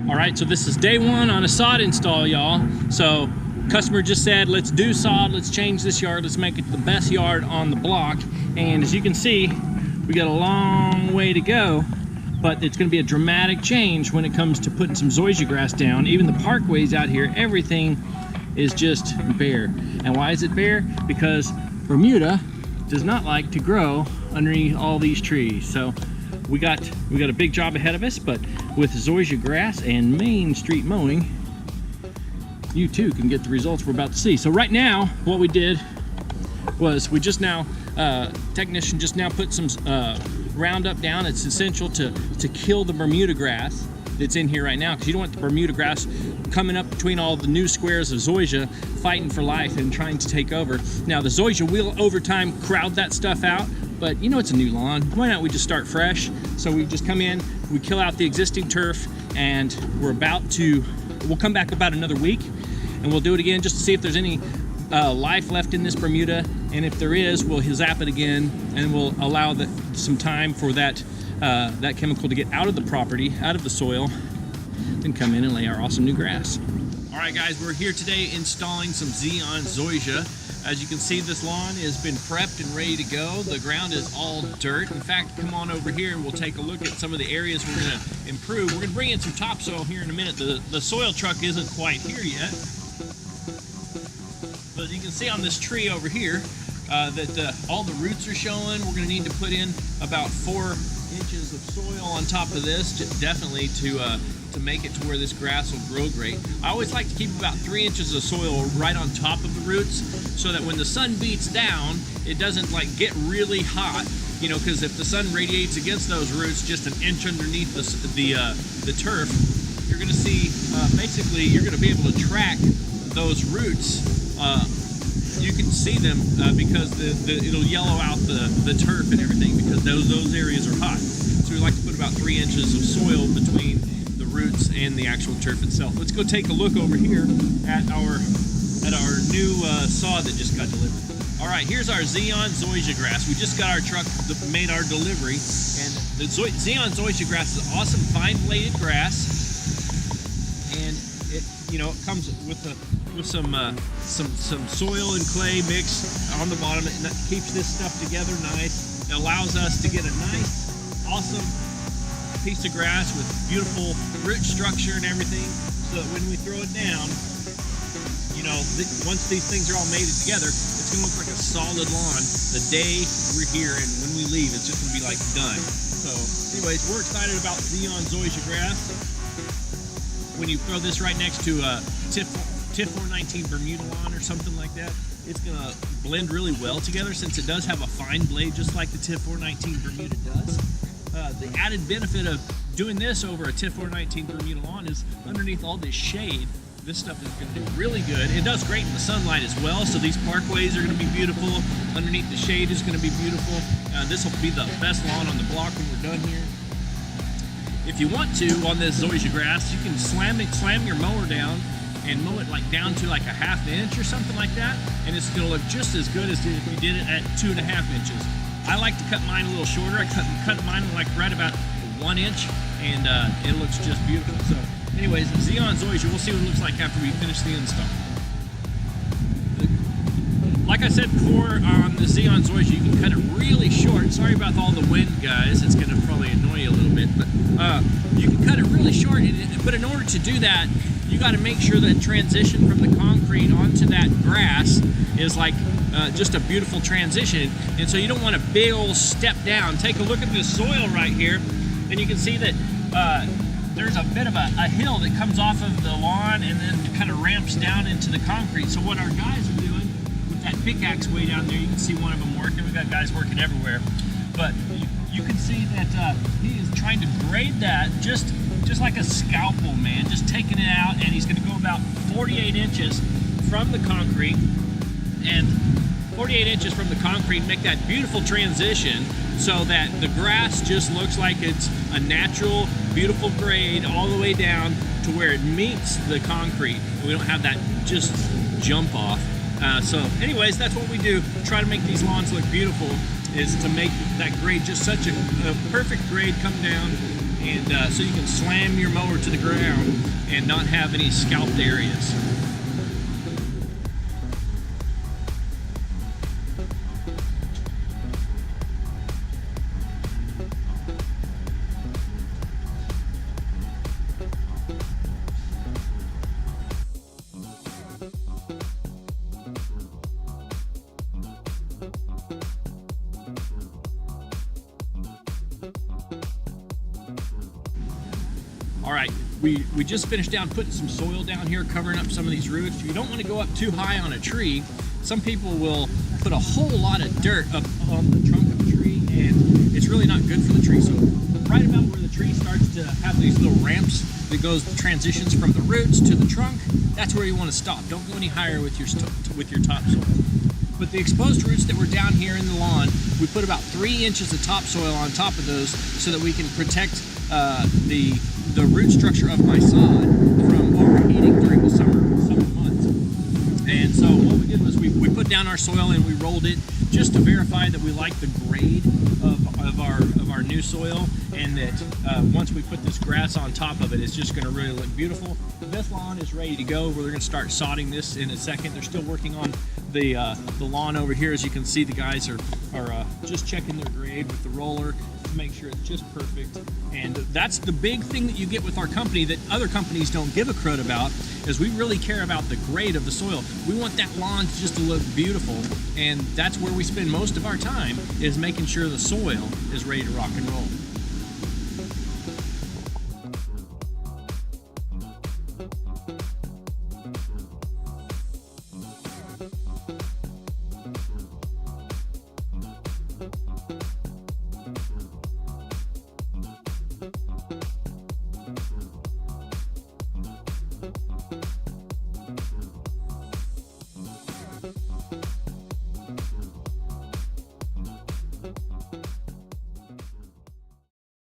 All right, so this is day one on a sod install, y'all. So customer just said, let's do sod, let's change this yard, let's make it the best yard on the block. And as you can see, we got a long way to go, but it's gonna be a dramatic change when it comes to putting some zoysia grass down. Even the parkways out here, everything is just bare. And why is it bare? Because Bermuda does not like to grow underneath all these trees. So we got a big job ahead of us, but with zoysia grass and Main Street mowing, you too can get the results we're about to see. So right now, what we did was we just now, technician just now put some Roundup down. It's essential to kill the Bermuda grass that's in here right now, because you don't want the Bermuda grass coming up between all the new squares of zoysia, fighting for life and trying to take over. Now the zoysia will over time crowd that stuff out, but you know, it's a new lawn. Why not we just start fresh? So we just come in, we kill out the existing turf, and we'll come back about another week and we'll do it again just to see if there's any life left in this Bermuda, and if there is, we'll zap it again, and we'll allow some time for that chemical to get out of the property, out of the soil, then come in and lay our awesome new grass. All right guys, we're here today installing some Zeon Zoysia. As you can see, this lawn has been prepped and ready to go. The ground is all dirt. In fact, come on over here and we'll take a look at some of the areas we're gonna improve. We're gonna bring in some topsoil here in a minute. The soil truck isn't quite here yet. But you can see on this tree over here that all the roots are showing. We're gonna need to put in about 4 inches of soil on top of this, definitely to make it to where this grass will grow great. I always like to keep about 3 inches of soil right on top of the roots, so that when the sun beats down, it doesn't like get really hot, you know, because if the sun radiates against those roots just an inch underneath the turf, you're gonna see, basically you're gonna be able to track those roots. You can see them because it'll yellow out the turf and everything, because those areas are hot. So we like to put about 3 inches of soil between the roots and the actual turf itself. Let's go take a look over here at our new sod that just got delivered. All right, here's our Zeon Zoysia grass. We just got our truck made our delivery, and the Zeon Zoysia grass is awesome fine bladed grass, and it comes with some soil and clay mix on the bottom, and that keeps this stuff together nice. It allows us to get a nice, awesome piece of grass with beautiful root structure and everything, so that when we throw it down, you know, once these things are all mated together, it's gonna look like a solid lawn the day we're here, and when we leave, it's just gonna be like done. So anyways, we're excited about Zeon Zoysia grass. When you throw this right next to a TIF 419 Bermuda lawn or something like that, it's gonna blend really well together, since it does have a fine blade just like the TIF 419 Bermuda does. The added benefit of doing this over a TIF 419 Bermuda lawn is underneath all this shade, this stuff is going to do really good. It does great in the sunlight as well, so these parkways are going to be beautiful. Underneath the shade is going to be beautiful. This will be the best lawn on the block when we're done here. If you want to, on this zoysia grass, you can slam your mower down and mow it like down to like a 1/2 inch or something like that, and it's going to look just as good as if you did it at 2.5 inches. I like to cut mine a little shorter. I cut mine like right about 1 inch, and it looks just beautiful. So anyways, Zeon Zoysia, we'll see what it looks like after we finish the install. Like I said before, on the Zeon Zoysia, you can cut it really short. Sorry about all the wind, guys. It's going to probably annoy you a little bit, but you can cut it really short. But in order to do that, you got to make sure that transition from the concrete onto that grass is like just a beautiful transition. And so you don't want a big old step down. Take a look at this soil right here, and you can see that there's a bit of a hill that comes off of the lawn and then kind of ramps down into the concrete. So what our guys are doing with that pickaxe way down there, you can see one of them working. We've got guys working everywhere, but you can see that he is trying to grade that just like a scalpel, man, just taking it out, and he's going to go about 48 inches from the concrete, and 48 inches from the concrete, make that beautiful transition so that the grass just looks like it's a natural, beautiful grade all the way down to where it meets the concrete. We don't have that just jump off. So anyways, that's what we do. Try to make these lawns look beautiful, is to make that grade just such a perfect grade come down and so you can slam your mower to the ground and not have any scalped areas. All right, we just finished down putting some soil down here, covering up some of these roots. You don't want to go up too high on a tree. Some people will put a whole lot of dirt up on the trunk of a tree, and it's really not good for the tree. So right about where the tree starts to have these little ramps that transitions from the roots to the trunk, that's where you want to stop. Don't go any higher with your topsoil. But the exposed roots that were down here in the lawn, we put about 3 inches of topsoil on top of those so that we can protect the root structure of my sod from overheating during the summer months. And so what we did was we put down our soil and we rolled it just to verify that we like the grade of our new soil, and that once we put this grass on top of it, it's just going to really look beautiful. This lawn is ready to go. We're going to start sodding this in a second. They're still working on the lawn over here. As you can see, the guys are just checking their grade with the roller to make sure it's just perfect. And that's the big thing that you get with our company that other companies don't give a crud about, is we really care about the grade of the soil. We want that lawn just to look beautiful, and that's where we spend most of our time, is making sure the soil is ready to rock and roll.